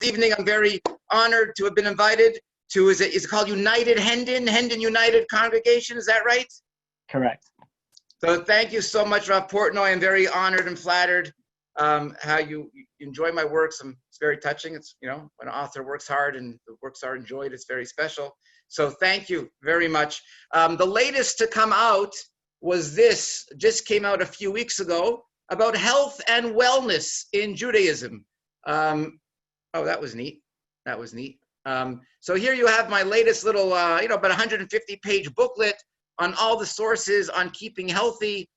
evening. I'm very honored to have been invited to, is it called United Hendon United Congregation, is that right? Correct. So thank you so much, Rav Portnoy. I'm very honored and flattered how you enjoy my works. It's very touching. It's, when an author works hard and the works are enjoyed, it's very special. So thank you very much. The latest to come out was this, just came out a few weeks ago, about health and wellness in Judaism. Oh, that was neat. That was neat. So here you have my latest little, about 150-page booklet on all the sources on keeping healthy,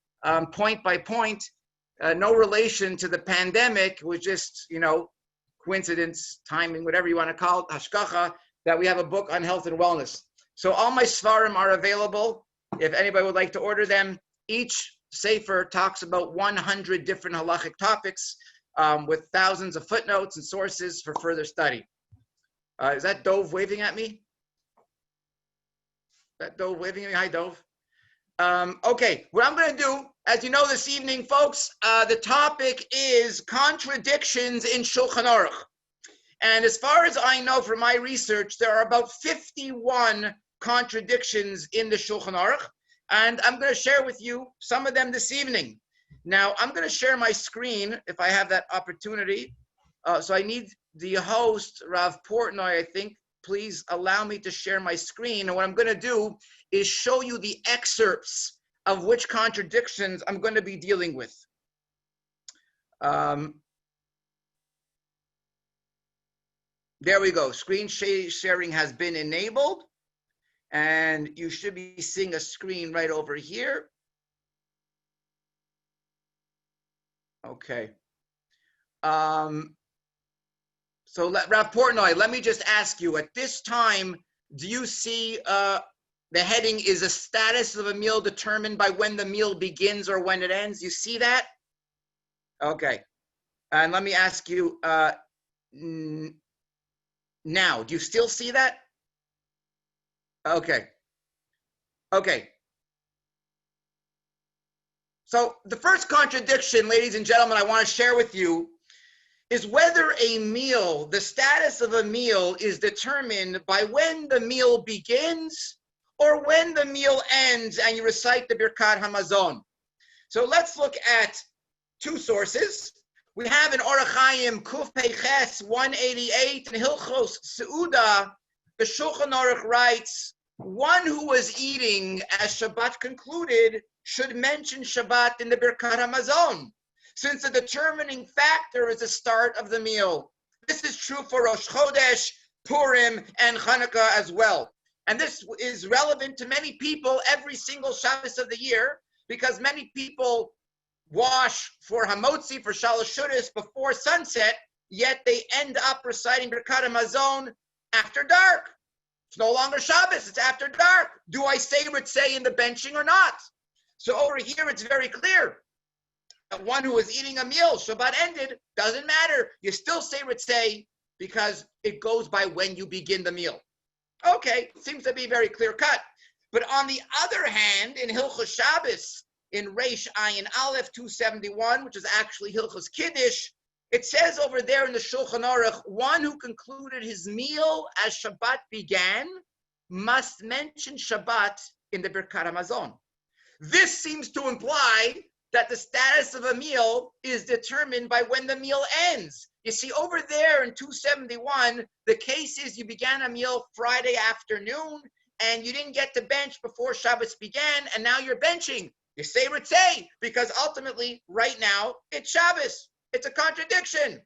point by point. No relation to the pandemic, it was just, coincidence, timing, whatever you want to call it, hashkacha, that we have a book on health and wellness. So all my svarim are available. If anybody would like to order them, each sefer talks about 100 different halachic topics with thousands of footnotes and sources for further study. Is that Dove waving at me? That Dove waving at me? Hi, Dove. Okay, what I'm going to do, as you know this evening, folks, the topic is contradictions in Shulchan Aruch. And as far as I know from my research, there are about 51 contradictions in the Shulchan Aruch. And I'm going to share with you some of them this evening. Now, I'm going to share my screen if I have that opportunity. So I need the host, Rav Portnoy, I think, please allow me to share my screen. And what I'm going to do is show you the excerpts of which contradictions I'm going to be dealing with. There we go. Screen sharing has been enabled. And you should be seeing a screen right over here. Okay. So Rav Portnoy, let me just ask you, at this time, do you see the heading is a status of a meal determined by when the meal begins or when it ends? You see that? Okay. And let me ask you now, do you still see that? Okay. Okay. So the first contradiction, ladies and gentlemen, I want to share with you is whether a meal, the status of a meal is determined by when the meal begins or when the meal ends and you recite the Birkat Hamazon. So let's look at two sources. We have in Orach Chaim Kuf Peiches 188 in Hilchos Seuda. The Shulchan Aruch writes, one who was eating as Shabbat concluded should mention Shabbat in the Birkat Hamazon, since the determining factor is the start of the meal. This is true for Rosh Chodesh, Purim, and Hanukkah as well. And this is relevant to many people every single Shabbos of the year, because many people wash for Hamotzi, for Shalosh Shudas before sunset, yet they end up reciting Birkat Hamazon after dark. It's no longer Shabbos, it's after dark. Do I say Ritzei in the benching or not? So over here, it's very clear. One who is eating a meal, Shabbat ended, doesn't matter. You still say Ritzei because it goes by when you begin the meal. Okay, seems to be very clear cut. But on the other hand, in Hilchos Shabbos, in Reish Ayin Aleph 271, which is actually Hilchos Kiddush, it says over there in the Shulchan Aruch, one who concluded his meal as Shabbat began must mention Shabbat in the Birkat Hamazon. This seems to imply that the status of a meal is determined by when the meal ends. You see, over there in 271, the case is you began a meal Friday afternoon and you didn't get to bench before Shabbos began, and now you're benching. You say Ritzei because ultimately, right now, it's Shabbos. It's a contradiction.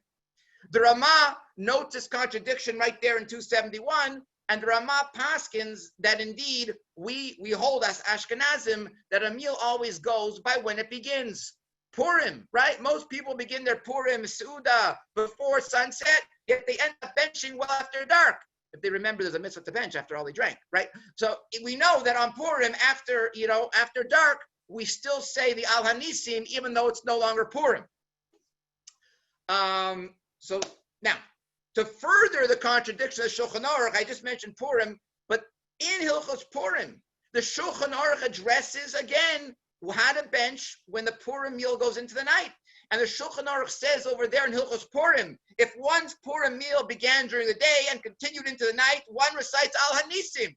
The Ramah notes this contradiction right there in 271, and the Ramah paskins that indeed we hold as Ashkenazim that a meal always goes by when it begins. Purim, right? Most people begin their Purim, Seuda, before sunset, yet they end up benching well after dark. If they remember there's a mitzvah to bench after all they drank, right? So we know that on Purim, after dark, we still say the Al Hanisim, even though it's no longer Purim. So now, to further the contradiction of Shulchan Aruch, I just mentioned Purim, but in Hilchos Purim, the Shulchan Aruch addresses again how to bench when the Purim meal goes into the night. And the Shulchan Aruch says over there in Hilchos Purim, if one's Purim meal began during the day and continued into the night, one recites Al Hanisim.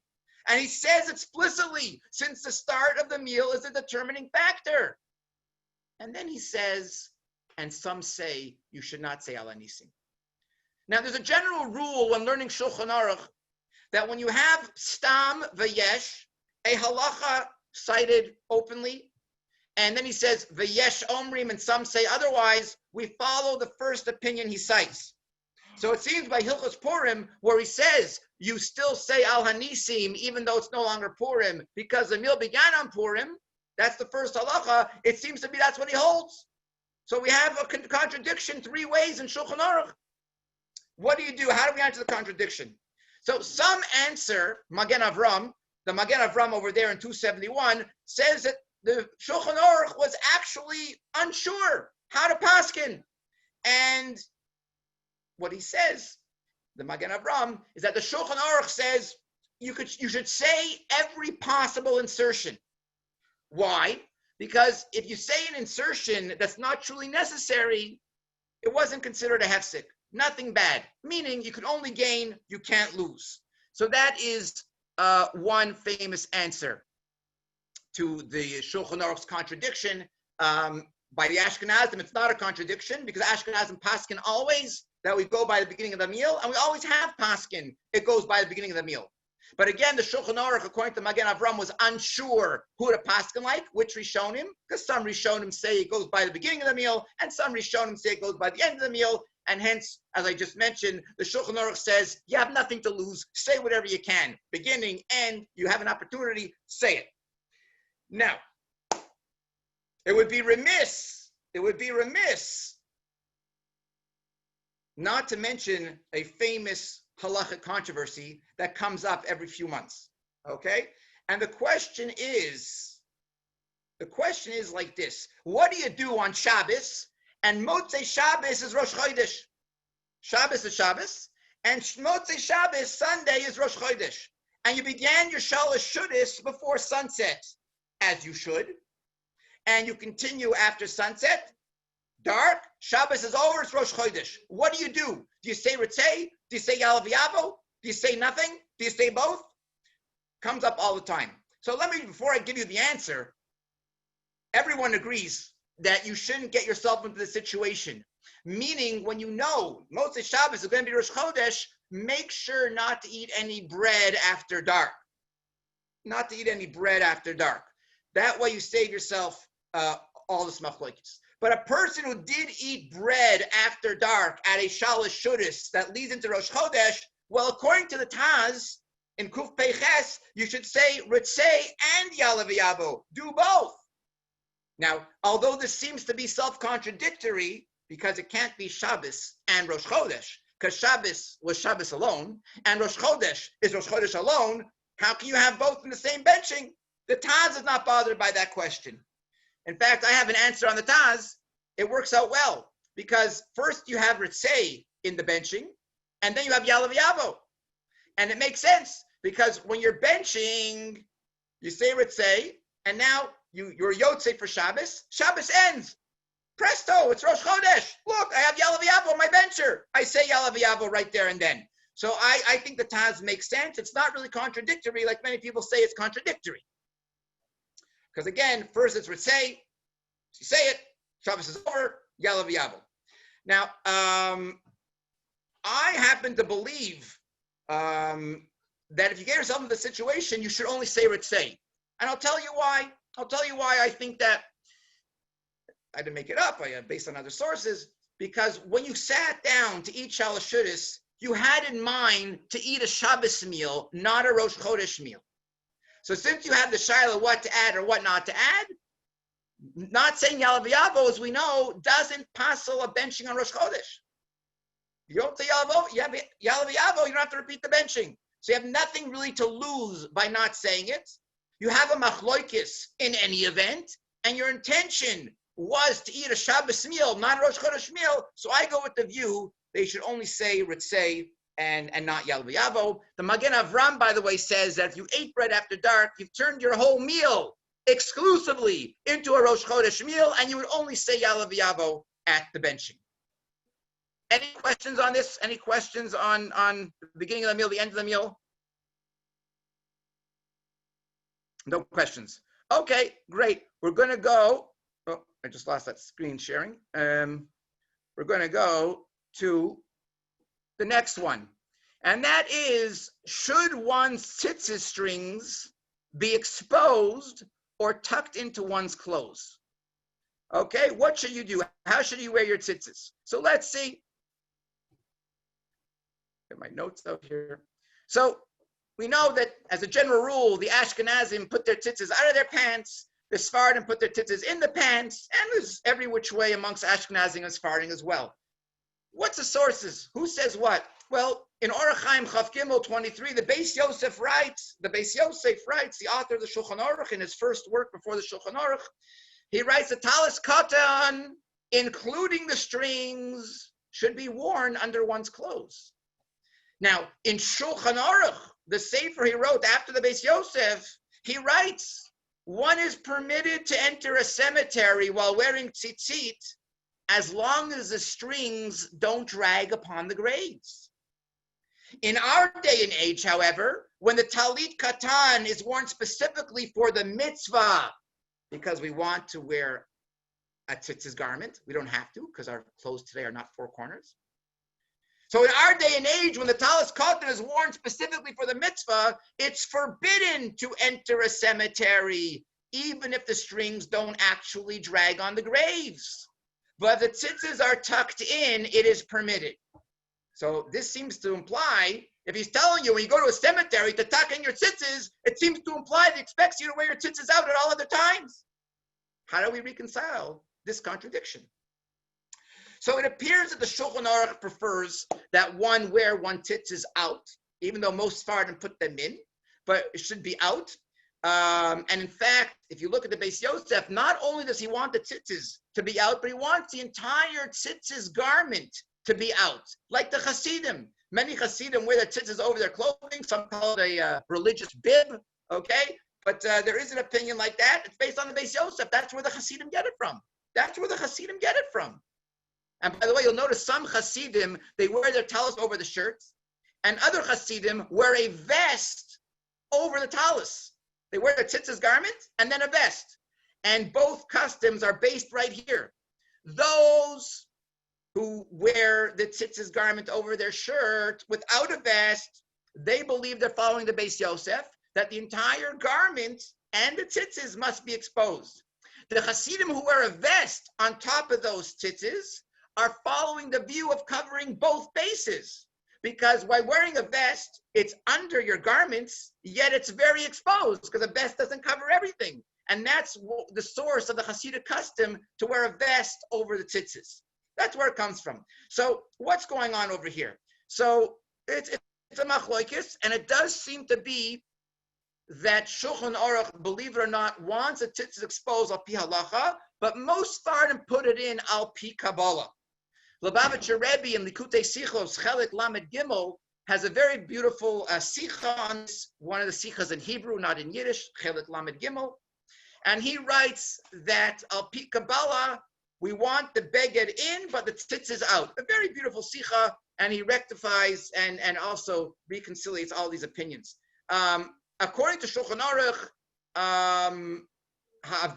And he says explicitly, since the start of the meal is a determining factor. And then he says, and some say you should not say Al Hanisim. Now, there's a general rule when learning Shulchan Aruch that when you have Stam V'yesh, a halacha cited openly, and then he says V'yesh Omrim, and some say otherwise, we follow the first opinion he cites. So it seems by Hilchos Purim, where he says you still say Al Hanisim even though it's no longer Purim because the meal began on Purim, that's the first halacha, it seems to be that's what he holds. So we have a contradiction 3 ways in Shulchan Aruch. What do you do? How do we answer the contradiction? So some answer, Magen Avram, the Magen Avram over there in 271, says that the Shulchan Aruch was actually unsure how to paskin. And what he says, the Magen Avram, is that the Shulchan Aruch says you should say every possible insertion. Why? Because if you say an insertion that's not truly necessary, it wasn't considered a hefsek. Nothing bad, meaning you can only gain, you can't lose. So that is one famous answer to the Shulchan Aruch's contradiction. By the Ashkenazim, it's not a contradiction because Ashkenazim paskin always that we go by the beginning of the meal, and we always have paskin. It goes by the beginning of the meal. But again, the Shulchan Aruch, according to Magen Avram, was unsure who to paskin like, which Rishonim, because some Rishonim say it goes by the beginning of the meal, and some Rishonim say it goes by the end of the meal. And hence, as I just mentioned, the Shulchan Aruch says, you have nothing to lose. Say whatever you can. Beginning, end, you have an opportunity, say it. Now, it would be remiss not to mention a famous halachic controversy that comes up every few months, okay? And the question is like this. What do you do on Shabbos? And Motzei Shabbos is Rosh Chodesh. Shabbos is Shabbos. And Motzei Shabbos, Sunday, is Rosh Chodesh. And you began your Shalosh Shuddis before sunset, as you should. And you continue after sunset. Dark, Shabbos is over, it's Rosh Chodesh. What do? Do you say Ritzei? Do you say Yalav Yavo? Do you say nothing? Do you say both? Comes up all the time. So before I give you the answer, everyone agrees that you shouldn't get yourself into the situation. Meaning, when you know Motzei Shabbos is going to be Rosh Chodesh, make sure not to eat any bread after dark. Not to eat any bread after dark. That way you save yourself all the smachloikis. But a person who did eat bread after dark at a Shalosh Shuddis that leads into Rosh Chodesh, well, according to the Taz, in Kuf Peiches, you should say Ritzei and Yalav Yavo. Do both. Now, although this seems to be self-contradictory, because it can't be Shabbos and Rosh Chodesh, because Shabbos was Shabbos alone, and Rosh Chodesh is Rosh Chodesh alone, how can you have both in the same benching? The Taz is not bothered by that question. In fact, I have an answer on the Taz. It works out well, because first you have Ritzei in the benching, and then you have Yalav Yavo. And it makes sense, because when you're benching, you say Ritzei, and now you're Yotzei for Shabbos. Shabbos ends. Presto, it's Rosh Chodesh. Look, I have Yalav Yavo on my bencher. I say Yalav Yavo right there and then. So I think the Taz makes sense. It's not really contradictory, like many people say it's contradictory. Because again, first it's Ritzei, you say it, Shabbos is over, Yalav Yavo. Now, I happen to believe that if you get yourself into the situation, you should only say Ritzei. And I'll tell you why. I think that. I didn't make it up, based on other sources, because when you sat down to eat Shalosh Shuddis, you had in mind to eat a Shabbos meal, not a Rosh Chodesh meal. So since you have the Shaila what to add or what not to add, not saying Yalav Yavo, as we know, doesn't passel a benching on Rosh Chodesh. You don't say Yalav Yavo, you don't have to repeat the benching. So you have nothing really to lose by not saying it. You have a machloikis in any event, and your intention was to eat a Shabbos meal, not a Rosh Chodesh meal. So I go with the view they should only say Ritzei and not Yalav Yavo. The Magen Avram, by the way, says that if you ate bread after dark, you've turned your whole meal exclusively into a Rosh Chodesh meal, and you would only say Yalav Yavo at the benching. Any questions on this? Any questions on the beginning of the meal, the end of the meal? No questions. Okay, great. We're going to go. Oh, I just lost that screen sharing. We're going to go to the next one. And that is, should one's tzitzis strings be exposed or tucked into one's clothes? Okay, what should you do? How should you wear your tzitzis? So let's see. Get my notes out here. So we know that as a general rule, the Ashkenazim put their tzitzis out of their pants. The Sephardim put their tzitzis in the pants, and there's every which way amongst Ashkenazim and Sephardim as well. What's the sources? Who says what? Well, in Orach Chaim Chaf Gimel 23, the Beis Yosef writes, the author of the Shulchan Aruch, in his first work before the Shulchan Aruch, he writes, the talis katan, including the strings, should be worn under one's clothes. Now, in Shulchan Aruch, the Sefer he wrote after the Beis Yosef, he writes, one is permitted to enter a cemetery while wearing tzitzit as long as the strings don't drag upon the graves. In our day and age, however, when the talit katan is worn specifically for the mitzvah, because we want to wear a tzitzis garment, we don't have to, because our clothes today are not four corners. So in our day and age, when the talis katan is worn specifically for the mitzvah, it's forbidden to enter a cemetery, even if the strings don't actually drag on the graves. But if the tzitzis are tucked in, it is permitted. So this seems to imply, if he's telling you when you go to a cemetery to tuck in your tzitzis, it seems to imply that he expects you to wear your tzitzis out at all other times. How do we reconcile this contradiction? So it appears that the Shulchan Aruch prefers that one wear one tzitzis out, even though most Sephardim put them in, but it should be out. And in fact, if you look at the Beis Yosef, not only does he want the tzitzis to be out, but he wants the entire tzitzis garment to be out, like the Hasidim. Many Hasidim wear their tzitzis over their clothing. Some call it a religious bib, okay? But there is an opinion like that. It's based on the Beis Yosef. That's where the Hasidim get it from. And by the way, you'll notice some Hasidim, they wear their talis over the shirts, and other Hasidim wear a vest over the talis. They wear their tzitzis garment and then a vest. And both customs are based right here. Those who wear the tzitzis garment over their shirt without a vest, they believe they're following the Beis Yosef, that the entire garment and the tzitzis must be exposed. The Hasidim who wear a vest on top of those tzitzis are following the view of covering both bases. Because by wearing a vest, it's under your garments, yet it's very exposed because a vest doesn't cover everything. And that's the source of the Hasidic custom to wear a vest over the tzitzis. That's where it comes from. So what's going on over here? So it's a machlokes, and it does seem to be that Shulchan Aruch, believe it or not, wants the tzitzis exposed al pi halacha, but most Sephardim put it in al pi Kabbalah. Lubavitcher Rabbi in Likutei Sichos Chelik Lamed Gimel has a very beautiful sicha on this, one of the sichas in Hebrew, not in Yiddish, Chelik Lamed Gimel, and he writes that al pi Kabbalah, we want the beged in, but the tzitzis out. A very beautiful sicha, and he rectifies and also reconciliates all these opinions. According to Shulchan Aruch,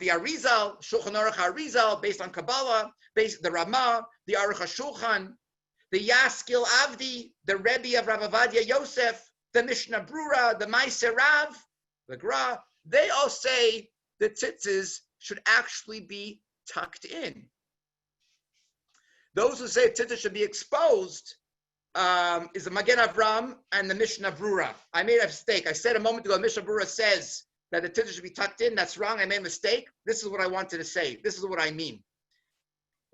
the Arizal, Shulchan Aruch Arizal, based on Kabbalah, based the Ramah, the Aruch HaShulchan, the Yaskil Avdi, the Rebbe of Rav Avadia Yosef, the Mishnah Brura, the Meiser Rav, the Gra, they all say the tzitzis should actually be tucked in. Those who say tzitzis should be exposed is the Magen Avram and the Mishnah Brura. I made a mistake. I said a moment ago, Mishnah Brura says that the tzitzis should be tucked in. That's wrong. I made a mistake. This is what I wanted to say. This is what I mean.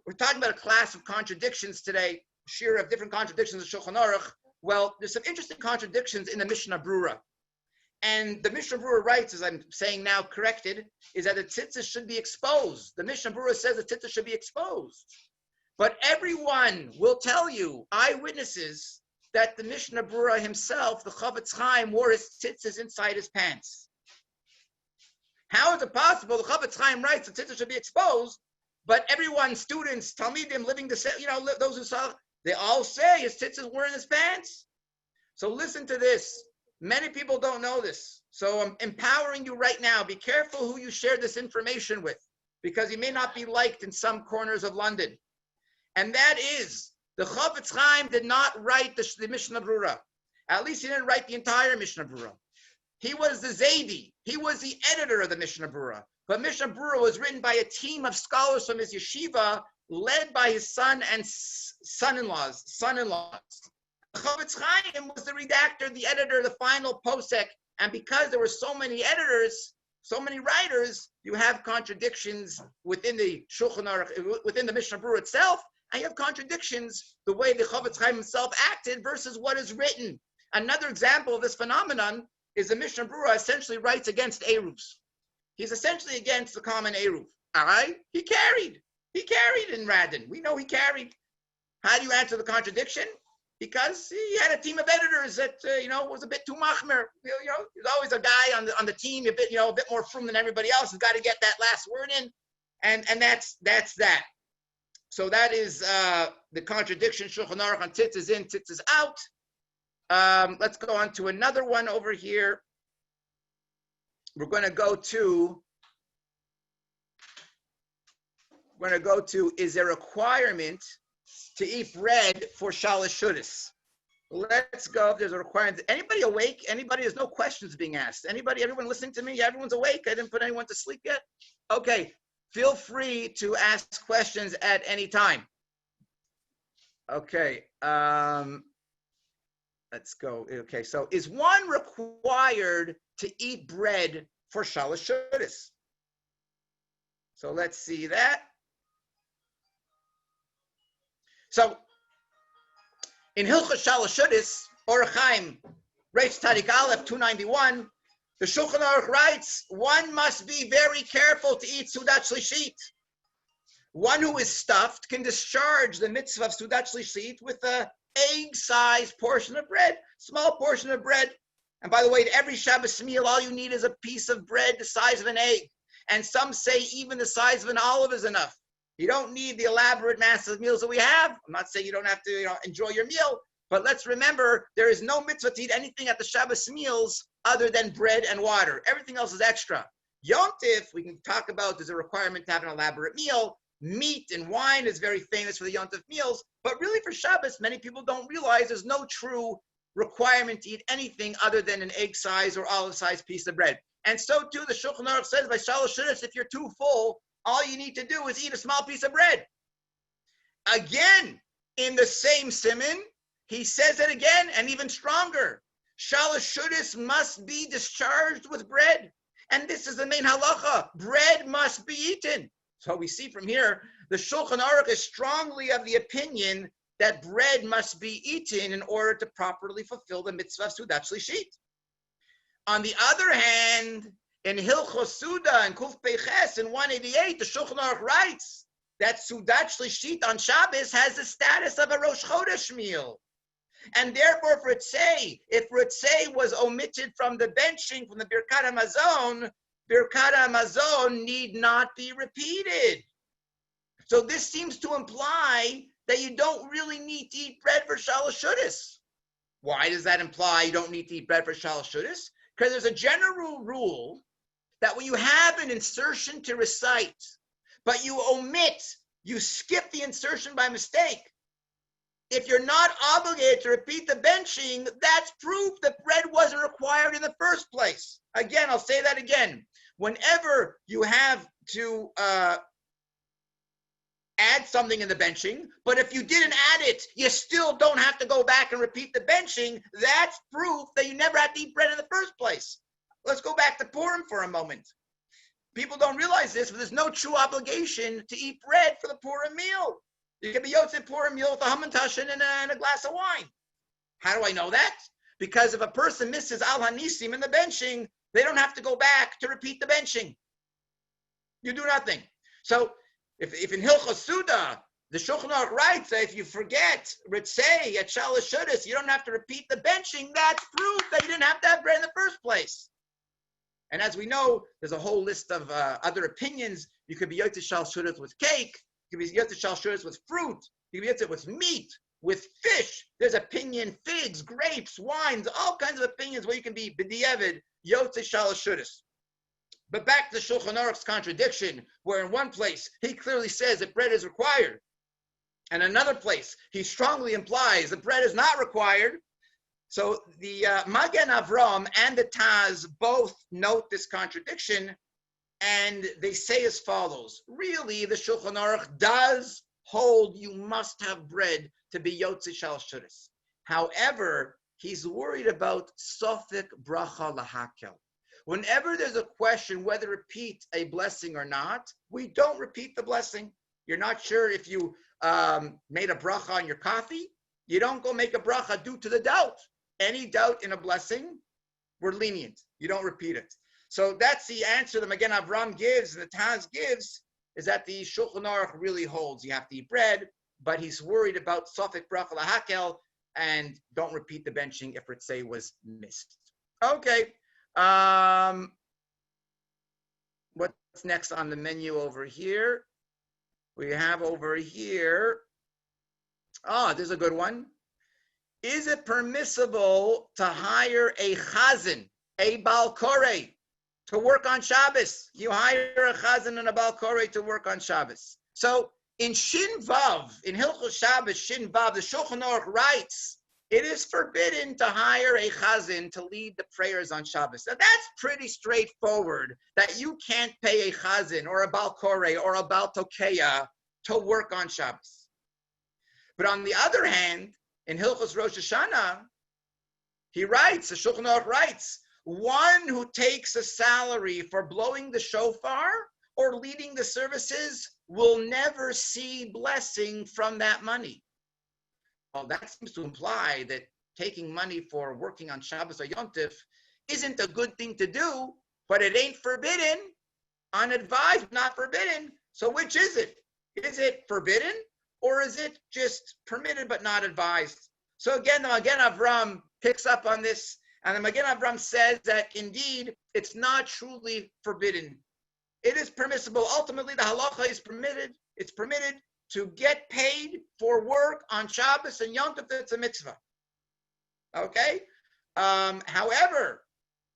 We're talking about a class of contradictions today, shir of different contradictions of Shulchan Aruch. Well, there's some interesting contradictions in the Mishnah Brura. And the Mishnah Brura writes, as I'm saying now corrected, is that the tzitzis should be exposed. The Mishnah Brura says the tzitzis should be exposed. But everyone will tell you, eyewitnesses, that the Mishnah Brura himself, the Chavetz Chaim, wore his tzitzis inside his pants. How is it possible? The Chavetz Chaim writes the tzitzis should be exposed, But everyone, students, Talmidim, living the those who saw, they all say his tzitzis were in his pants. So listen to this. Many people don't know this. So I'm empowering you right now. Be careful who you share this information with, because he may not be liked in some corners of London. And that is, the Chofetz Chaim did not write the Mishnah Brura. At least he didn't write the entire Mishnah Brura. He was the Zaidi. He was the editor of the Mishnah Brura. But Mishnah Brura was written by a team of scholars from his yeshiva, led by his son and son-in-laws. Chofetz Chaim was the redactor, the editor, the final posek. And because there were so many editors, so many writers, you have contradictions within the Shulchan Aruch, within the Mishnah Brura itself, and you have contradictions the way the Chofetz Chaim himself acted versus what is written. Another example of this phenomenon is the Mishnah Brura essentially writes against Eruvs. He's essentially against the common Eruv. All right? He carried in Radin. We know he carried. How do you answer the contradiction? Because he had a team of editors that was a bit too machmer. There's always a guy on the team a bit more frum than everybody else. Has got to get that last word in, and that's that. So that is the contradiction. Shulchan Aruch on tzitz is in, tzitz is out. Let's go on to another one over here. We're going to go to. Is there a requirement to eat bread for Shalosh Shudas? Let's go. If there's a requirement. Anybody awake? Anybody? There's no questions being asked. Anybody? Everyone listening to me? Everyone's awake? I didn't put anyone to sleep yet? Okay. Feel free to ask questions at any time. Okay. Let's go. Okay. So is one required to eat bread for Shalosh Shudas? So let's see that. So, in Hilchos Shalosh Shudas, Orach Chaim, Reish Tarik Aleph 291, the Shulchan Aruch writes, one must be very careful to eat Sudat Shlishit. One who is stuffed can discharge the mitzvah of Sudat Shlishit with a egg-sized portion of bread, small portion of bread. And by the way, to every Shabbos meal, all you need is a piece of bread the size of an egg. And some say even the size of an olive is enough. You don't need the elaborate, massive meals that we have. I'm not saying you don't have to enjoy your meal, but let's remember there is no mitzvah to eat anything at the Shabbos meals other than bread and water. Everything else is extra. Yom Tif, we can talk about, there's a requirement to have an elaborate meal. Meat and wine is very famous for the Yom Tif meals, but really for Shabbos, many people don't realize there's no true requirement to eat anything other than an egg-sized or olive-sized piece of bread. And so too, the Shulchan Aruch says by Shalosh Shudas, if you're too full, all you need to do is eat a small piece of bread. Again, in the same siman, he says it again, and even stronger. Shalosh Shudas must be discharged with bread. And this is the main halacha. Bread must be eaten. So we see from here, the Shulchan Aruch is strongly of the opinion that bread must be eaten in order to properly fulfill the mitzvah of Sudat Shlishit. On the other hand, in Hilchos Suda and Kuf Peiches in 188, the Shulchan Aruch writes that Sudat Shlishit on Shabbos has the status of a Rosh Chodesh meal. And therefore, if Ritzei was omitted from the benching, from the Birkat HaMazon need not be repeated. So this seems to imply that you don't really need to eat bread for Shalosh Shudas. Why does that imply you don't need to eat bread for Shalosh Shudas? Because there's a general rule that when you have an insertion to recite, but you skip the insertion by mistake, if you're not obligated to repeat the benching, that's proof that bread wasn't required in the first place. Again, I'll say that again. Whenever you have to add something in the benching, but if you didn't add it, you still don't have to go back and repeat the benching, that's proof that you never had to eat bread in the first place. Let's go back to Purim for a moment. People don't realize this, but there's no true obligation to eat bread for the Purim meal. You can be Yotzei Purim meal with a hamantashen and a glass of wine. How do I know that? Because if a person misses Al Hanisim in the benching, they don't have to go back to repeat the benching. You do nothing. So if in Hilchos Suda, the Shulchan Aruch writes that if you forget Ritzei at Shalosh Shudas, you don't have to repeat the benching, that's proof that you didn't have to have bread in the first place. And as we know, there's a whole list of other opinions. You could be Yotze Shal Shudas with cake. You could be Yotze Shal Shudas with fruit. You could be Yotze with meat, with fish. There's opinion, figs, grapes, wines, all kinds of opinions where you can be B'di'evid, Yotze Shal Shudas. But back to Shulchan Aruch's contradiction, where in one place he clearly says that bread is required, and another place he strongly implies that bread is not required. So the Magen Avram and the Taz both note this contradiction, and they say as follows. Really, the Shulchan Aruch does hold you must have bread to be Yotze Shal Shudas. However, he's worried about Sofik Bracha Lahakel. Whenever there's a question whether to repeat a blessing or not, we don't repeat the blessing. You're not sure if you made a bracha on your coffee. You don't go make a bracha due to the doubt. Any doubt in a blessing, we're lenient. You don't repeat it. So that's the answer that Magen Avram gives and the Taz gives, is that the Shulchan Aruch really holds. You have to eat bread, but he's worried about Sofik Bracha Lahakel, and don't repeat the benching if Ritzei was missed. Okay. What's next on the menu over here? We have over here, there's a good one. Is it permissible to hire a chazan, a bal koreh, to work on Shabbos? You hire a chazan and a bal koreh to work on Shabbos. So in Shin Vav, in Hilchos Shabbos, Shin Vav, the Shulchan Aruch writes, it is forbidden to hire a chazan to lead the prayers on Shabbos. Now that's pretty straightforward, that you can't pay a chazan or a bal koreh or a bal tokeya to work on Shabbos. But on the other hand, in Hilchos Rosh Hashanah, he writes, the Shulchan Aruch writes, one who takes a salary for blowing the shofar or leading the services will never see blessing from that money. Well, that seems to imply that taking money for working on Shabbos or Yom Tov isn't a good thing to do, but it ain't forbidden, unadvised, not forbidden. So which is it? Is it forbidden or is it just permitted but not advised? So again, the Magen Avram picks up on this, and the Magen Avram says that indeed it's not truly forbidden. It is permissible. Ultimately, the halacha is permitted. It's permitted to get paid for work on Shabbos and Yom Tov. It's a mitzvah. Okay? However,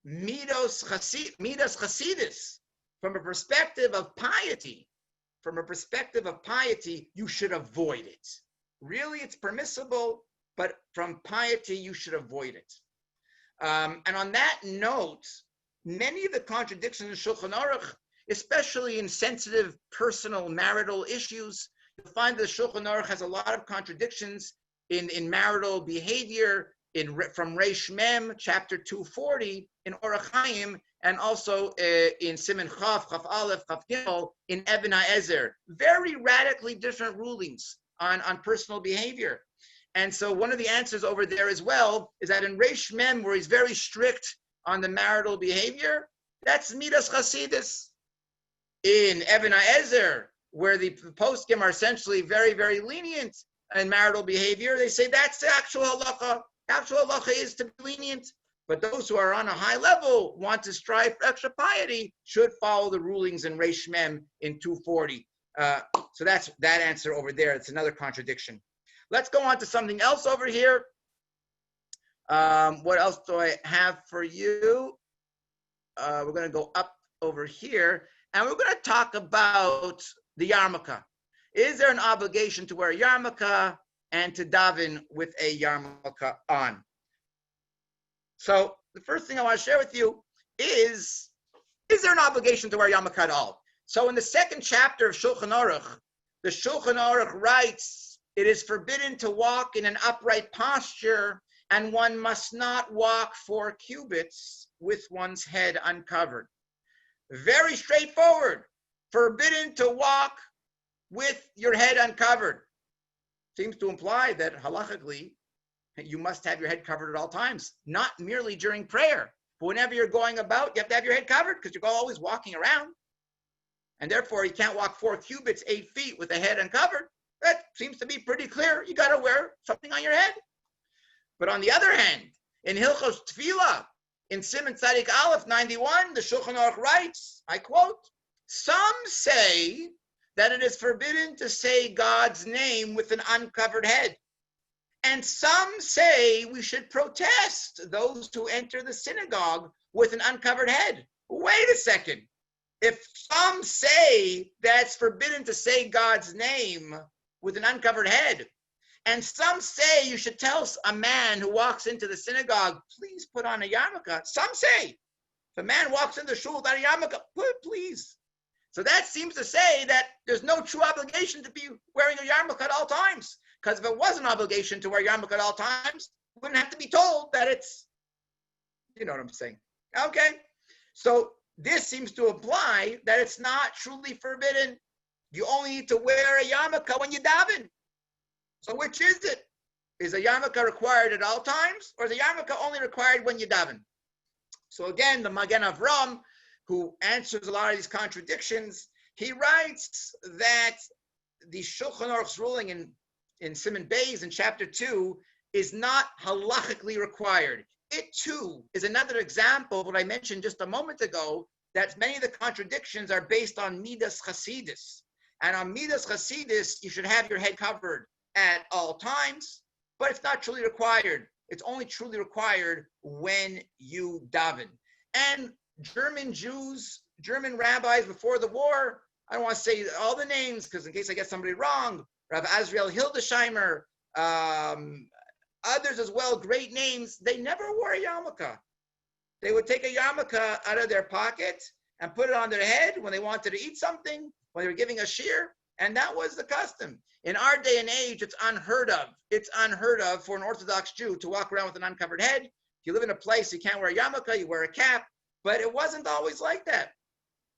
midas chasidus, from a perspective of piety, you should avoid it. Really, it's permissible, but from piety, you should avoid it. And on that note, many of the contradictions in Shulchan Aruch, especially in sensitive personal marital issues, you'll find that Shulchan Aruch has a lot of contradictions in marital behavior, from Reish Mem, chapter 240, in Orach Chaim, and also in Siman Chaf, Chaf Aleph, Chaf Gimel, in Even HaEzer. Very radically different rulings on personal behavior. And so one of the answers over there as well is that in Reish Mem, where he's very strict on the marital behavior, that's Midas Chasidus. In Even HaEzer, where the poskim are essentially very, very lenient in marital behavior, they say that's the actual halacha. Actual halacha is to be lenient. But those who are on a high level, want to strive for extra piety, should follow the rulings in Reish Mem in 240. So that's that answer over there. It's another contradiction. Let's go on to something else over here. What else do I have for you? We're going to go up over here, and we're going to talk about the yarmulke. Is there an obligation to wear a yarmulke and to daven with a yarmulke on? So the first thing I want to share with you is there an obligation to wear yarmulke at all? So in the second chapter of Shulchan Aruch, the Shulchan Aruch writes, it is forbidden to walk in an upright posture, and one must not walk 4 cubits with one's head uncovered. Very straightforward. Forbidden to walk with your head uncovered. Seems to imply that halachically, you must have your head covered at all times, not merely during prayer. But whenever you're going about, you have to have your head covered because you're always walking around. And therefore, you can't walk 4 cubits, 8 feet with the head uncovered. That seems to be pretty clear. You got to wear something on your head. But on the other hand, in Hilchos Tefillah, in Siman Tzadik Aleph 91, the Shulchan Aruch writes, I quote, some say that it is forbidden to say God's name with an uncovered head. And some say we should protest those who enter the synagogue with an uncovered head. Wait a second. If some say that it's forbidden to say God's name with an uncovered head, and some say you should tell a man who walks into the synagogue, please put on a yarmulke. Some say, if a man walks into shul without a yarmulke, please. So that seems to say that there's no true obligation to be wearing a yarmulke at all times. Because if it was an obligation to wear yarmulke at all times, we wouldn't have to be told that it's, you know what I'm saying. Okay, so this seems to imply that it's not truly forbidden. You only need to wear a yarmulke when you daven. So which is it? Is a yarmulke required at all times, or is a yarmulke only required when you daven? So again, the Magen Avram, who answers a lot of these contradictions, he writes that the Shulchan Aruch's ruling in Siman Beis in chapter 2 is not halachically required. It too is another example of what I mentioned just a moment ago, that many of the contradictions are based on Midas Chasidis. And on Midas Chasidis, you should have your head covered at all times, but it's not truly required. It's only truly required when you daven. And German Jews, German rabbis before the war, I don't want to say all the names because in case I get somebody wrong, Rabbi Azriel Hildesheimer, others as well, great names, they never wore a yarmulke. They would take a yarmulke out of their pocket and put it on their head when they wanted to eat something, when they were giving a shiur, and that was the custom. In our day and age, it's unheard of. It's unheard of for an Orthodox Jew to walk around with an uncovered head. If you live in a place you can't wear a yarmulke, you wear a cap, but it wasn't always like that.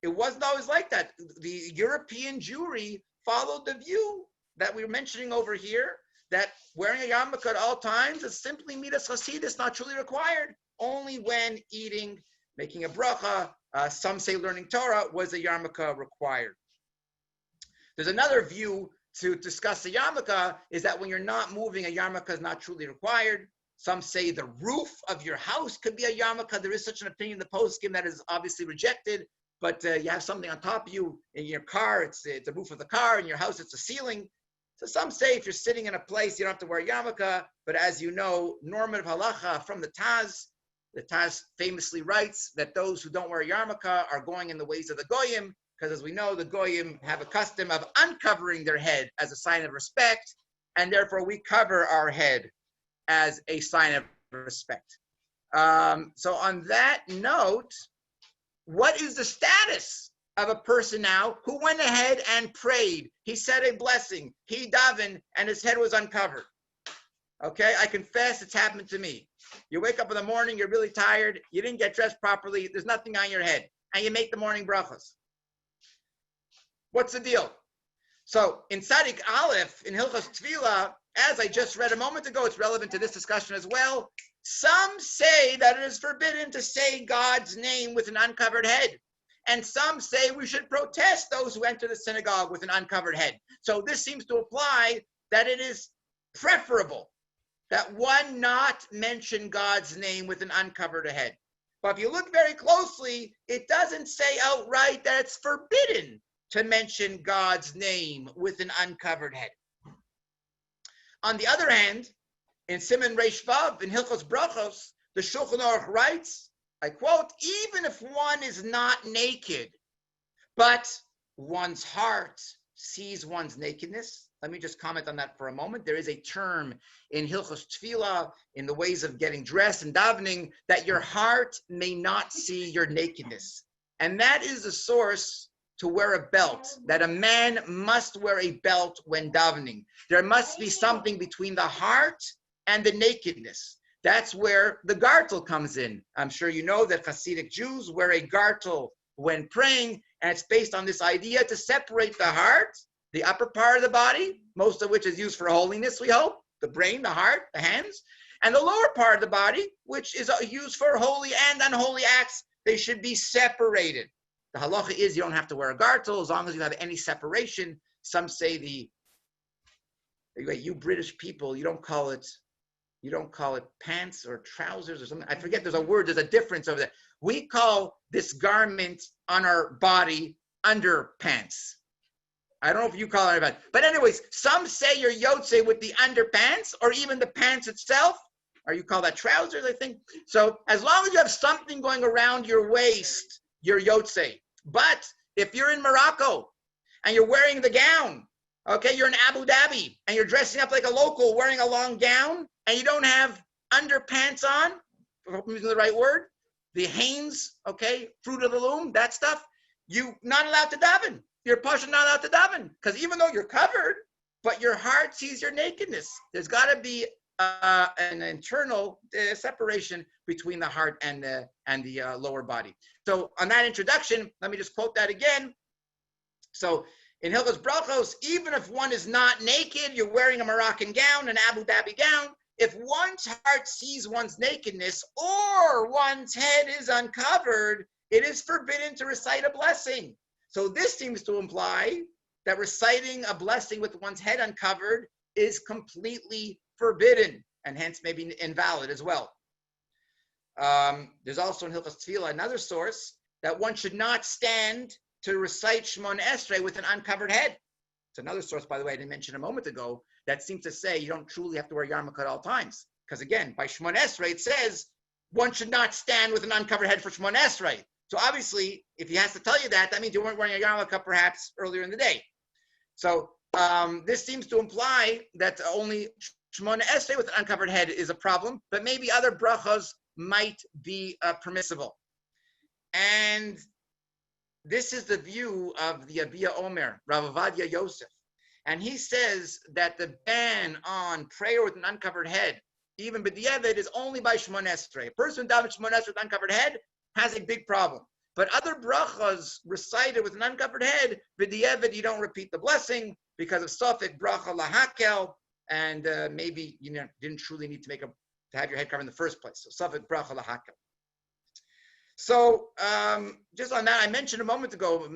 It wasn't always like that. The European Jewry followed the view that we were mentioning over here, that wearing a yarmulke at all times is simply midas chasidus, not truly required. Only when eating, making a bracha, some say learning Torah, was a yarmulke required. There's another view to discuss the yarmulke, is that when you're not moving, a yarmulke is not truly required. Some say the roof of your house could be a yarmulke. There is such an opinion in the poskim that is obviously rejected, but you have something on top of you. In your car, it's the roof of the car. In your house, it's a ceiling. So some say if you're sitting in a place, you don't have to wear a yarmulke, but as you know, normative halacha from the Taz famously writes that those who don't wear a yarmulke are going in the ways of the goyim, because as we know, the goyim have a custom of uncovering their head as a sign of respect, and therefore we cover our head as a sign of respect. So on that note, what is the status of a person now who went ahead and prayed? He said a blessing, he davened, and his head was uncovered. Okay, I confess it's happened to me. You wake up in the morning, you're really tired, you didn't get dressed properly, there's nothing on your head, and you make the morning brachos. What's the deal? So in Tzadik Aleph, in Hilchos Tefillah, as I just read a moment ago, it's relevant to this discussion as well. Some say that it is forbidden to say God's name with an uncovered head. And some say we should protest those who enter the synagogue with an uncovered head. So this seems to imply that it is preferable that one not mention God's name with an uncovered head. But if you look very closely, it doesn't say outright that it's forbidden to mention God's name with an uncovered head. On the other hand, in Siman Reish Vav, in Hilchos Brachos, the Shulchan Aruch writes, I quote, even if one is not naked, but one's heart sees one's nakedness. Let me just comment on that for a moment. There is a term in Hilchos Tefillah, in the ways of getting dressed and davening, that your heart may not see your nakedness. And that is a source to wear a belt, that a man must wear a belt when davening. There must be something between the heart and the nakedness. That's where the gartel comes in. I'm sure you know that Hasidic Jews wear a gartel when praying, and it's based on this idea to separate the heart, the upper part of the body, most of which is used for holiness, we hope, the brain, the heart, the hands, and the lower part of the body, which is used for holy and unholy acts. They should be separated. The halacha is you don't have to wear a gartel as long as you have any separation. Some say you British people, you don't call it You don't call it pants or trousers or something. I forget, there's a word, there's a difference over there. We call this garment on our body underpants. I don't know if you call it that. But anyways, some say you're yotze with the underpants or even the pants itself. Or you call that trousers, I think. So as long as you have something going around your waist, you're yotze. But if you're in Morocco and you're wearing the gown, okay, you're in Abu Dhabi and you're dressing up like a local wearing a long gown and you don't have underpants on, I hope I'm using the right word, the Hanes, okay, fruit of the loom, that stuff, you're not allowed to daven. You're not allowed to daven because even though you're covered, but your heart sees your nakedness. There's got to be an internal separation between the heart and the lower body. So on that introduction, let me just quote that again. So in Hilchos Brachos, even if one is not naked, you're wearing a Moroccan gown, an Abu Dhabi gown, if one's heart sees one's nakedness or one's head is uncovered, it is forbidden to recite a blessing. So this seems to imply that reciting a blessing with one's head uncovered is completely forbidden and hence maybe invalid as well. There's also in Hilchos Tefillah another source that one should not stand to recite Shemon Esrei with an uncovered head. It's another source, by the way, I didn't mention a moment ago, that seems to say you don't truly have to wear yarmulke at all times. Because again, by Shemon Esrei, it says one should not stand with an uncovered head for Shemon Esrei. So obviously, if he has to tell you that, that means you weren't wearing a yarmulke perhaps earlier in the day. So this seems to imply that only Shemon Esrei with an uncovered head is a problem, but maybe other brachos might be permissible. And this is the view of the Abiyah Omer, Rav Ovadia Yosef. And he says that the ban on prayer with an uncovered head, even b'diavad, is only by Shemon Esrei. A person who davens Shemon Esrei with an uncovered head has a big problem. But other brachas recited with an uncovered head, b'diavad, you don't repeat the blessing because of Safek bracha lahakel, and maybe you didn't truly need to have your head covered in the first place. So Safek bracha lahakel. So just on that, I mentioned a moment ago,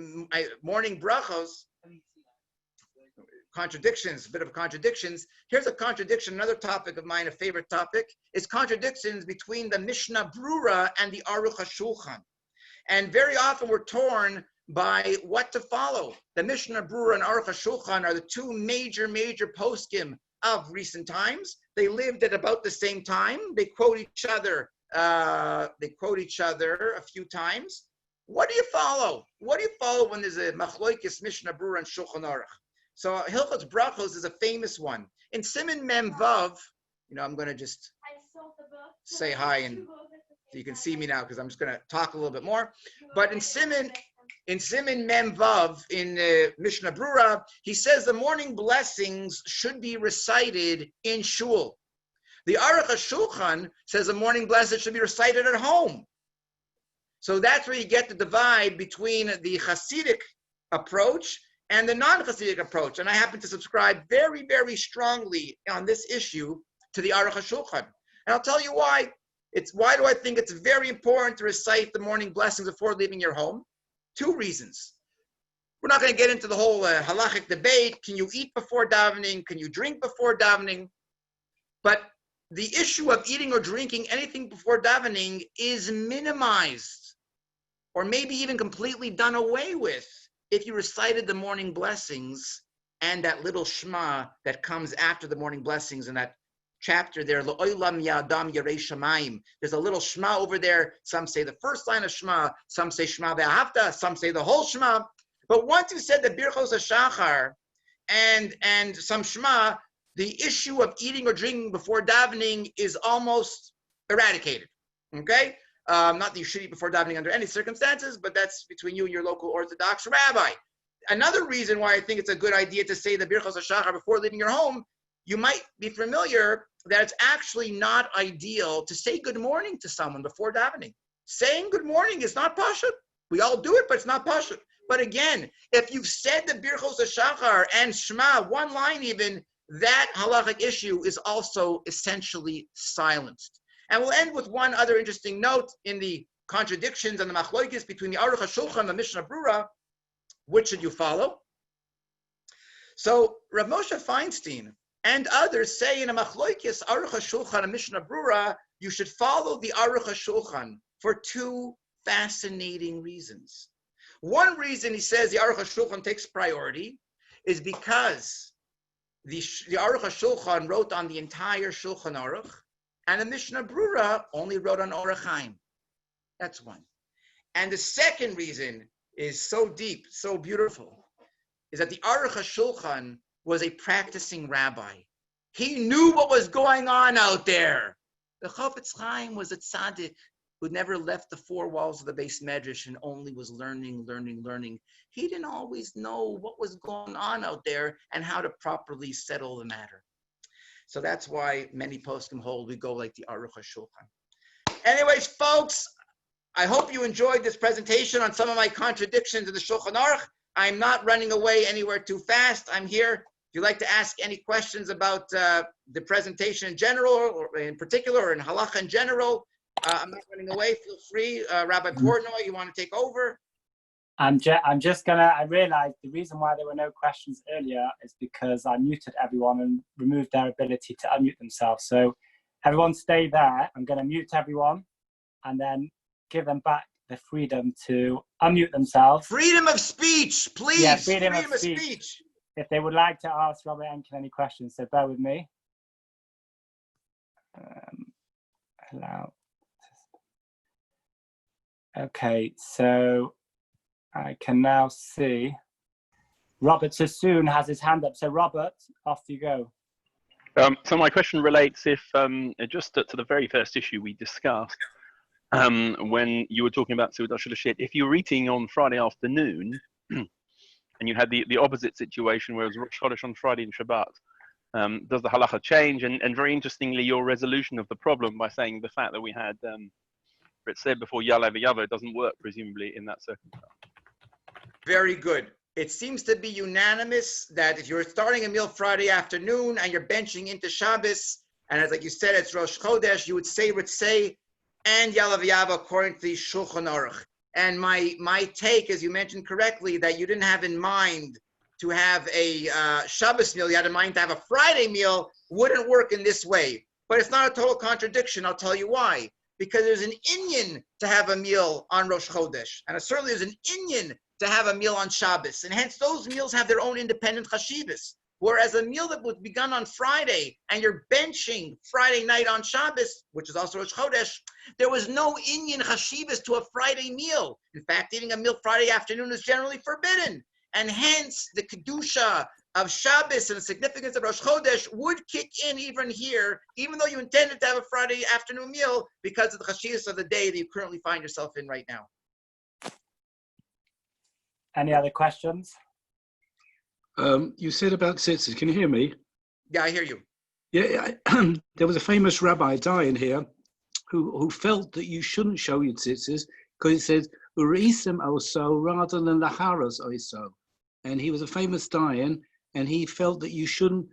morning brachos, contradictions, a bit of contradictions. Here's a contradiction, another topic of mine, a favorite topic, is contradictions between the Mishnah Brura and the Aruch HaShulchan. And very often we're torn by what to follow. The Mishnah Brura and Aruch HaShulchan are the two major poskim of recent times. They lived at about the same time. They quote each other a few times. What do you follow? What do you follow when there's a machloikis Mishnah Brura and Shulchan Aruch? So Hilchos Brachos is a famous one. In Siman Mem Vav, I'm going to just say hi and so you can see me now because I'm just going to talk a little bit more. But in Siman Mem Vav, in Mishnah Brura, he says the morning blessings should be recited in shul. The Aruch HaShulchan says the morning blessings should be recited at home. So that's where you get the divide between the Hasidic approach and the non-Hasidic approach. And I happen to subscribe very, very strongly on this issue to the Aruch HaShulchan. And I'll tell you why. Why do I think it's very important to recite the morning blessings before leaving your home? Two reasons. We're not going to get into the whole halachic debate. Can you eat before davening? Can you drink before davening? But the issue of eating or drinking anything before davening is minimized or maybe even completely done away with if you recited the morning blessings and that little Shema that comes after the morning blessings in that chapter there, Lo'olam Ya'adam Yarei Shamayim. There's a little Shema over there. Some say the first line of Shema, some say Shema Ve'ahavta, some say the whole Shema. But once you said the Birchos HaShachar and some Shema, the issue of eating or drinking before davening is almost eradicated. Okay? Not that you should eat before davening under any circumstances, but that's between you and your local Orthodox rabbi. Another reason why I think it's a good idea to say the Birchos HaShachar before leaving your home, you might be familiar that it's actually not ideal to say good morning to someone before davening. Saying good morning is not pashut. We all do it, but it's not pashut. But again, if you've said the Birchos HaShachar and Shema, one line even, that halachic issue is also essentially silenced. And we'll end with one other interesting note in the contradictions and the machloikis between the Aruch HaShulchan and the Mishnah Brura. Which should you follow? So Rav Moshe Feinstein, And others say in a Machloikis, Aruch HaShulchan, a Mishnah Brura, you should follow the Aruch HaShulchan for two fascinating reasons. One reason he says the Aruch HaShulchan takes priority is because the Aruch HaShulchan wrote on the entire Shulchan Aruch, and the Mishnah Brura only wrote on Orach Chaim. That's one. And the second reason is so deep, so beautiful, is that the Aruch HaShulchan was a practicing rabbi. He knew what was going on out there. The Chofetz Chaim was a tzaddik who never left the four walls of the Beis Medrash and only was learning. He didn't always know what was going on out there and how to properly settle the matter. So that's why many poskim hold we go like the Aruch HaShulchan. Anyways, folks, I hope you enjoyed this presentation on some of my contradictions in the Shulchan Aruch. I'm not running away anywhere too fast. I'm here. If you'd like to ask any questions about the presentation in general, or in particular, or in halacha in general, I'm not running away. Feel free. Rabbi Portnoy, you want to take over? I realized the reason why there were no questions earlier is because I muted everyone and removed their ability to unmute themselves. So everyone stay there. I'm going to mute everyone and then give them back the freedom to unmute themselves. Freedom of speech, please. Yeah, freedom of speech. If they would like to ask Rabbi Enkin any questions, so bear with me. Allow. Okay, so I can now see Robert Sassoon has his hand up. So Robert, off you go. So my question relates just to the very first issue we discussed, when you were talking about Seudah Shilashit. If you were eating on Friday afternoon, and you had the opposite situation where it was Rosh Chodesh on Friday and Shabbat, does the halacha change? And very interestingly, your resolution of the problem by saying the fact that we had it said before Yalav Yavo doesn't work, presumably, in that circumstance. Very good. It seems to be unanimous that if you're starting a meal Friday afternoon and you're benching into Shabbos, and as like you said, it's Rosh Chodesh, you would say Ritzei and Yalav Yavo according to the Shulchan Aruch. And my take, as you mentioned correctly, that you didn't have in mind to have a Shabbos meal, you had in mind to have a Friday meal, wouldn't work in this way. But it's not a total contradiction. I'll tell you why. Because there's an inyan to have a meal on Rosh Chodesh. And certainly there's an inyan to have a meal on Shabbos. And hence those meals have their own independent chashivas. Whereas a meal that was begun on Friday and you're benching Friday night on Shabbos, which is also Rosh Chodesh, there was no inyan chashivas to a Friday meal. In fact, eating a meal Friday afternoon is generally forbidden. And hence the Kedusha of Shabbos and the significance of Rosh Chodesh would kick in even here, even though you intended to have a Friday afternoon meal because of the chashivas of the day that you currently find yourself in right now. Any other questions? You said about tzitzis. Can you hear me? Yeah, I hear you. Yeah, there was a famous rabbi dying here who felt that you shouldn't show your tzitzis because he said "Urisim oso" rather than "laharas oso," and he was a famous dying, and he felt that you shouldn't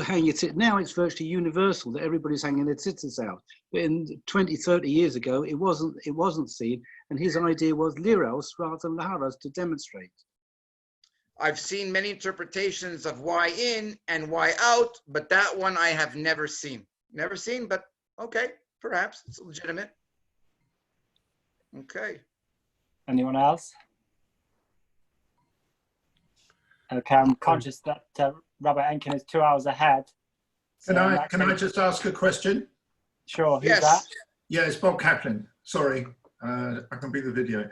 hang your tzitzis. Now it's virtually universal that everybody's hanging their tzitzis out. But in 20, 30 years ago, it wasn't seen, and his idea was liros rather than laharas to demonstrate. I've seen many interpretations of why in and why out, but that one I have never seen. Never seen, but okay, perhaps it's legitimate. Okay. Anyone else? Okay, I'm conscious that Rabbi Enkin is 2 hours ahead. So can I just ask a question? Sure, who's Yes. that? Yeah, it's Bob Kaplan. Sorry, I can beat the video.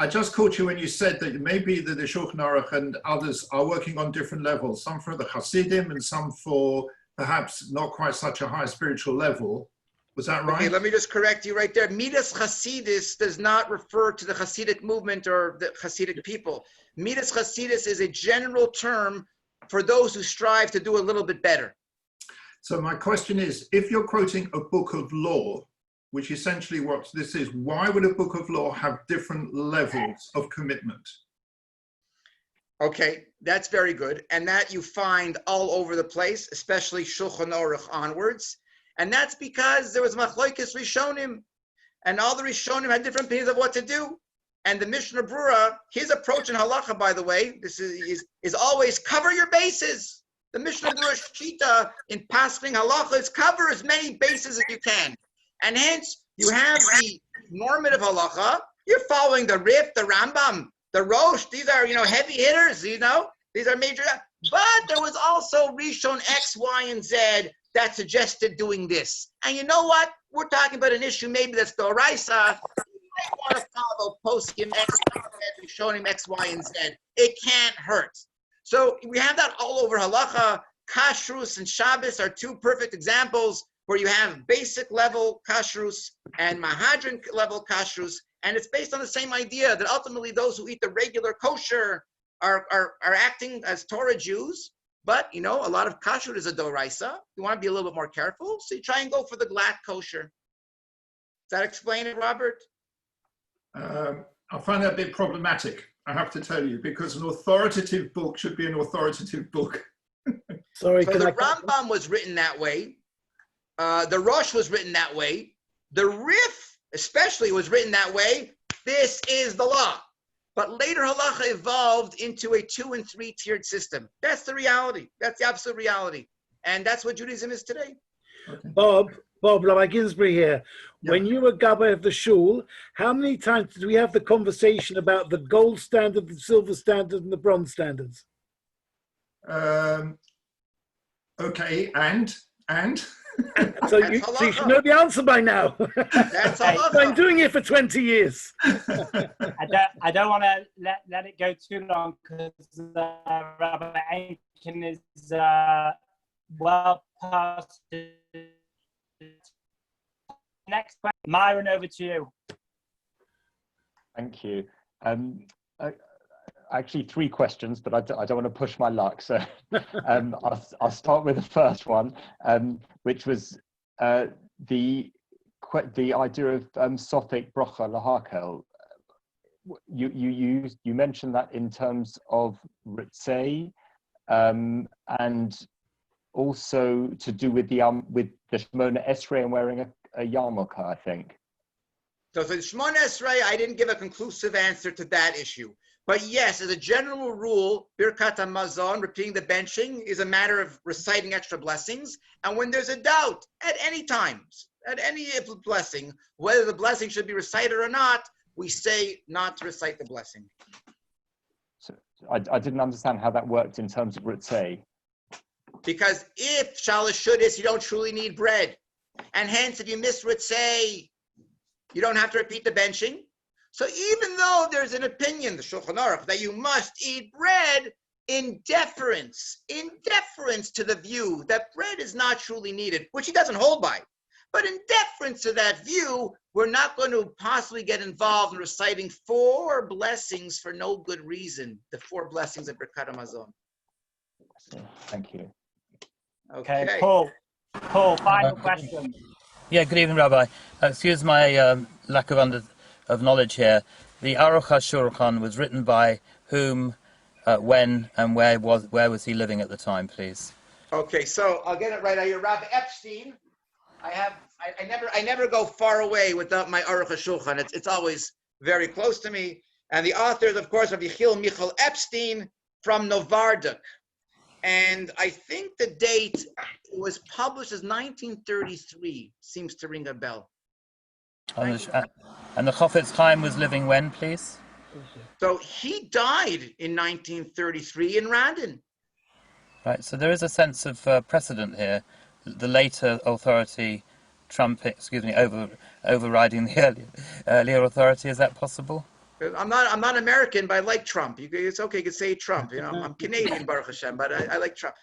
I just caught you when you said that maybe the Shulchan Aruch and others are working on different levels, some for the Hasidim and some for perhaps not quite such a high spiritual level. Was that right? Okay, let me just correct you right there. Midas Hasidus does not refer to the Hasidic movement or the Hasidic people. Midas Hasidus is a general term for those who strive to do a little bit better. So my question is, if you're quoting a book of law, which essentially what this is, why would a book of law have different levels of commitment? Okay, that's very good. And that you find all over the place, especially Shulchan Aruch onwards. And that's because there was Machlokes Rishonim. And all the Rishonim had different opinions of what to do. And the Mishnah Brura, his approach in halacha, by the way, this is always cover your bases. The Mishnah Berurah Shita in Pasking Halacha is cover as many bases as you can. And hence, you have the normative Halacha. You're following the Rif, the Rambam, the Rosh. These are, heavy hitters, These are major. But there was also Rishon X, Y, and Z that suggested doing this. And you know what? We're talking about an issue maybe that's Doraisa. You might want to follow Poskim X, Y, Z, Rishonim X, Y, and Z. It can't hurt. So we have that all over Halacha. Kashrus and Shabbos are two perfect examples where you have basic level Kashrus and Mahadran level Kashrus. And it's based on the same idea that ultimately those who eat the regular kosher are acting as Torah Jews. But, a lot of kashrut is a doraisa. You want to be a little bit more careful, so you try and go for the glatt kosher. Does that explain it, Robert? I find that a bit problematic, I have to tell you, because an authoritative book should be an authoritative book. Sorry, so the Rambam was written that way. The Rosh was written that way. The Rif, especially, was written that way. This is the law. But later halacha evolved into a 2- and 3-tiered system. That's the reality. That's the absolute reality. And that's what Judaism is today. Okay. Bob, Rabbi Ginsbury here. Yeah. When you were Gabbai of the shul, how many times did we have the conversation about the gold standard, the silver standard, and the bronze standards? Okay, and? So you should know the answer by now. That's halacha. I've been doing it for 20 years. I don't want to let it go too long because Rabbi Enkin is well past. Next question, Myron, over to you. Thank you. Actually, 3 questions, but I don't want to push my luck. So I'll start with the first one, which was the idea of Sothic Brocha Lahakel. You mentioned that in terms of Ritzei, and also to do with the Shemona Esrei and wearing a yarmulke, I think. So for the Shemona Esrei, I didn't give a conclusive answer to that issue. But yes, as a general rule, Birkat HaMazon, repeating the benching, is a matter of reciting extra blessings. And when there's a doubt, at any time, at any blessing, whether the blessing should be recited or not, we say not to recite the blessing. So I didn't understand how that worked in terms of Ritzei. Because if Shalosh Shudis, you don't truly need bread. And hence, if you miss Ritzei, you don't have to repeat the benching. So even though there's an opinion, the Shulchan Aruch, that you must eat bread in deference to the view that bread is not truly needed, which he doesn't hold by. But in deference to that view, we're not going to possibly get involved in reciting 4 blessings for no good reason, the 4 blessings of Birkat HaMazon. Thank you. Okay, Paul, final question. Yeah, good evening, Rabbi. Excuse my lack of knowledge here. The Aruch HaShulchan was written by whom, when, and where was he living at the time, please? Okay, so I'll get it right. You're Rabbi Epstein. I never go far away without my Aruch HaShulchan. It's always very close to me. And the author is, of course, Rabbi Yechiel Michael Epstein from Novardok. And I think the date was published as 1933. Seems to ring a bell. And the Chofetz Chaim was living when, please? So he died in 1933 in Radin. Right, so there is a sense of precedent here. The later authority overriding the earlier authority. Is that possible? I'm not American, but I like Trump. It's okay, you can say Trump. I'm Canadian, Baruch Hashem, but I like Trump.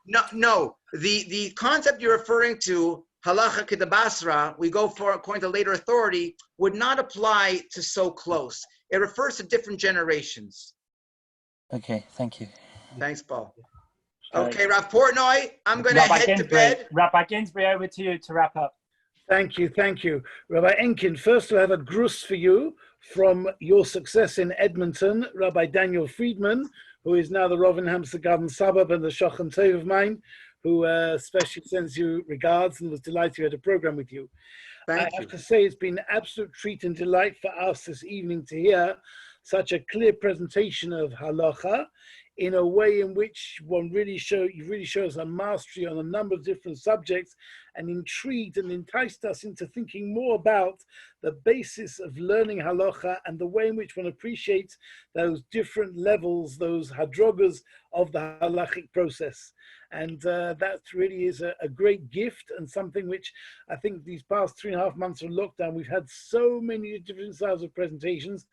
No. The concept you're referring to, halacha kedabasra, we go for according to later authority, would not apply to so close. It refers to different generations. Okay, thank you. Thanks, Paul. Okay, Rav Portnoy, I'm going to head to bed. Rabbi Ginsbury, over to you to wrap up. Thank you. Rabbi Enkin, first I have a grus for you from your success in Edmonton, Rabbi Daniel Friedman, who is now the Rovin Hamster suburb and the Shochan Tov of mine, who especially sends you regards and was delighted you had a program with you. I have to say it's been an absolute treat and delight for us this evening to hear such a clear presentation of halacha in a way in which you really show us a mastery on a number of different subjects, and intrigued and enticed us into thinking more about the basis of learning halacha and the way in which one appreciates those different levels, those hadrogas of the halachic process. And that really is a great gift, and something which I think these past 3.5 months of lockdown, we've had so many different styles of presentations,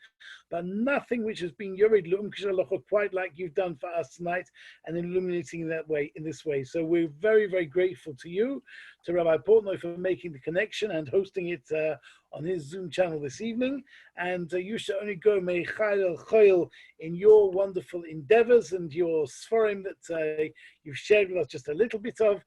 but nothing which has been yored l'umkesh halacha quite like you've done for us tonight, and illuminating in this way. So we're very, very grateful to you, to Rabbi Portnoy, for making the connection and hosting it on his Zoom channel this evening. And you should only go meichayil el choyil in your wonderful endeavors and your sforim that you've shared with us just a little bit of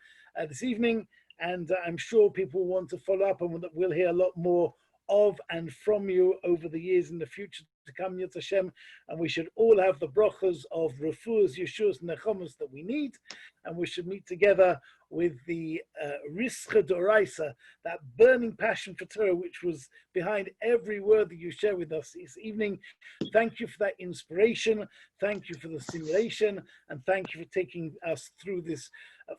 this evening. And I'm sure people want to follow up, and that we'll hear a lot more of and from you over the years in the future to come, Yud Hashem. And we should all have the brachas of refuahs, yeshuas, and nechamas that we need. And we should meet together with the rischa d'oraisa, that burning passion for Torah, which was behind every word that you share with us this evening. Thank you for that inspiration. Thank you for the simulation. And thank you for taking us through this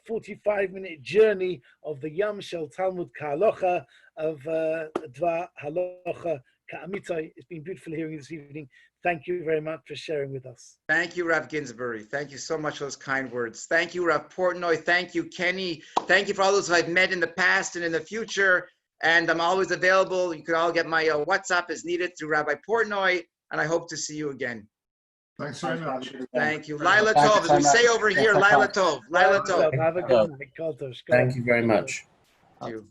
45-minute journey of the Yam Shel Talmud Ka'alocha, of Dvar Halacha Ka'amitai. It's been beautiful hearing you this evening. Thank you very much for sharing with us. Thank you, Rav Ginsbury. Thank you so much for those kind words. Thank you, Rav Portnoy. Thank you, Kenny. Thank you for all those who I've met in the past and in the future. And I'm always available. You can all get my WhatsApp as needed through Rabbi Portnoy. And I hope to see you again. Thanks very much. Thank you. Laila Tov, as we say over here, Laila Tov. Laila Tov. Have a good night. Thank you very much. Thank you.